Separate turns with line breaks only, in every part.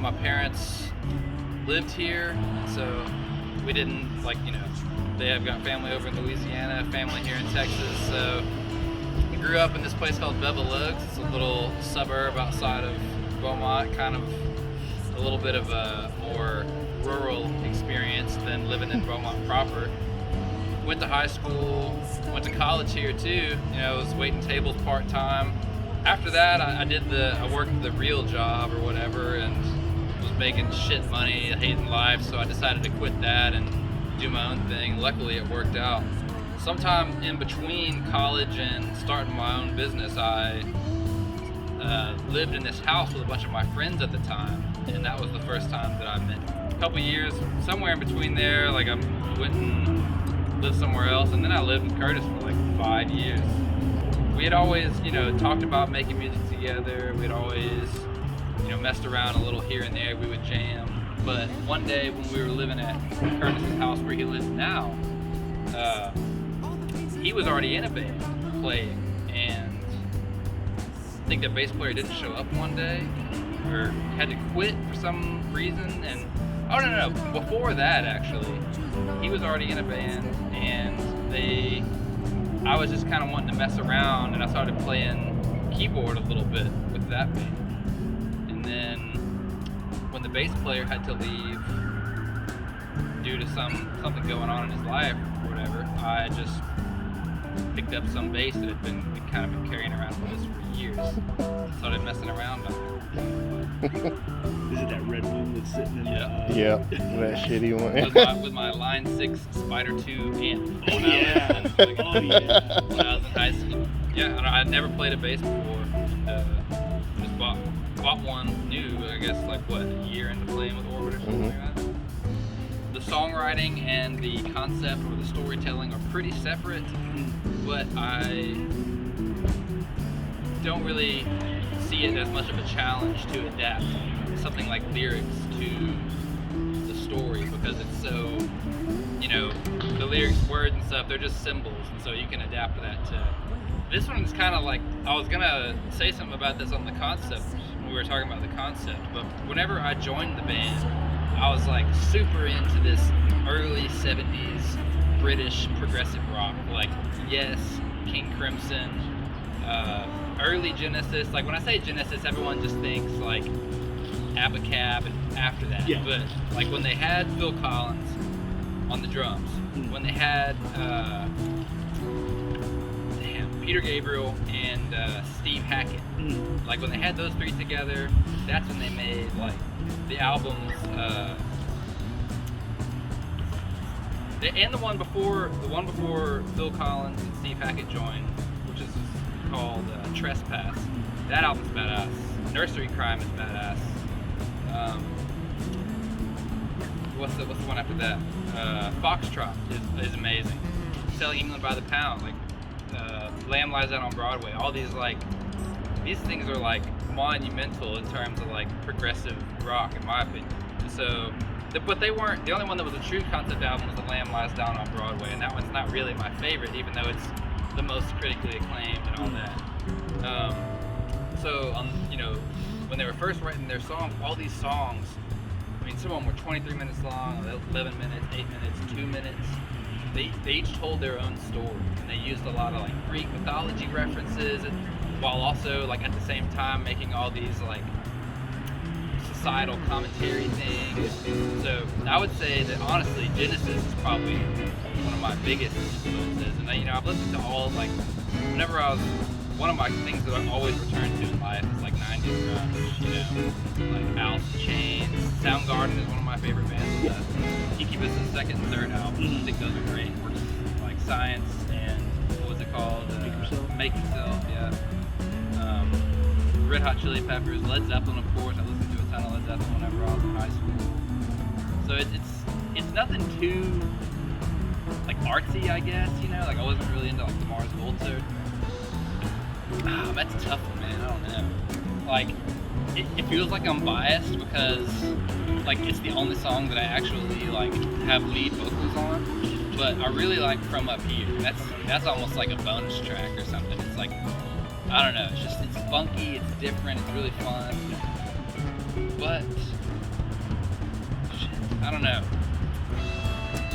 my parents lived here, so we didn't, like, you know, they have got family over in Louisiana, family here in Texas, so we grew up in this place called Bevel Oaks. It's a little suburb outside of Beaumont, kind of a little bit of a more rural experience than living in Beaumont proper. Went to high school, went to college here too, you know, was waiting tables part-time. After that, I worked the real job or whatever, and was making shit money, hating life, so I decided to quit that and do my own thing. Luckily, it worked out. Sometime in between college and starting my own business, I lived in this house with a bunch of my friends at the time, and that was the first time that I met. A couple years, somewhere in between there, like I went and lived somewhere else, and then I lived in Curtis for like 5 years. We had always, you know, talked about making music together. We'd always, you know, messed around a little here and there. We would jam. But one day when we were living at Curtis's house where he lives now, he was already in a band playing, and I think the bass player didn't show up one day or had to quit for some reason. And oh no, before that actually, he was already in a band, and I was just kind of wanting to mess around, and I started playing keyboard a little bit with that band. And then when the bass player had to leave due to something going on in his life or whatever, I just picked up some bass that we kind of been carrying around with us for years. Started messing around on it.
Is it that red one that's sitting in
Yeah, that shitty one.
with my Line 6 Spider 2 amp.
Oh yeah.
When I was in high school. Yeah, I'd never played a bass before. Just bought one new, I guess, like what, a year into playing with Orbitr or something like that. The songwriting and the concept or the storytelling are pretty separate, but I don't really see it as much of a challenge to adapt something like lyrics to the story, because it's so, you know, the lyrics, words and stuff, they're just symbols, and so you can adapt that to. This one's kind of like, I was gonna say something about this on the concept when we were talking about the concept, but whenever I joined the band, I was like super into this early 70s British progressive rock, like Yes, King Crimson, early Genesis. Like when I say Genesis, everyone just thinks like Abacab and after that.
Yeah.
But like when they had Phil Collins on the drums, when they had Peter Gabriel and Steve Hackett, like when they had those three together, that's when they made like the albums. And the one before Phil Collins and Steve Hackett joined, which is called Trespass. That album's badass. Nursery Crime is badass. What's the one after that? Foxtrot is amazing. Selling England by the Pound, like Lamb Lies Out on Broadway. All these things are like monumental in terms of like progressive rock, in my opinion. So, but they weren't. The only one that was a true concept album was The Lamb Lies Down on Broadway, and that one's not really my favorite, even though it's the most critically acclaimed and all that. So, you know, when they were first writing their songs, all these songs, I mean, some of them were 23 minutes long, 11 minutes, 8 minutes, 2 minutes. They each told their own story, and they used a lot of like Greek mythology references, while also like at the same time making all these like societal commentary things. So I would say that honestly, Genesis is probably one of my biggest influences. And you know, I've listened to all like whenever I was. One of my things that I always return to in life is like 90s grunge, you know, like Alice in Chains. Soundgarden is one of my favorite bands. Incubus' second and third albums, I think those are great. Like Science and what was it called? Make Yourself, yeah. Red Hot Chili Peppers, Led Zeppelin, of course. I listened to a ton of Led Zeppelin whenever I was in high school. So it's nothing too like artsy, I guess. You know, like I wasn't really into like the Mars Volta. That's a tough one, man. I don't know. Like, it feels like I'm biased because, like, it's the only song that I actually, like, have lead vocals on. But I really like From Up Here. That's almost like a bonus track or something. It's like, I don't know. It's funky. It's different. It's really fun. But I don't know.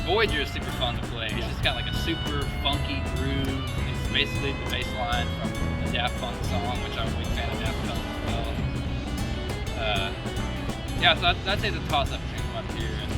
Voyager is super fun to play. It's just got like a super funky groove. It's basically the bass line from the Daft Punk song, which I'm a big fan of Daft Punk as well. Yeah, so I'd say the toss-up between them up here. And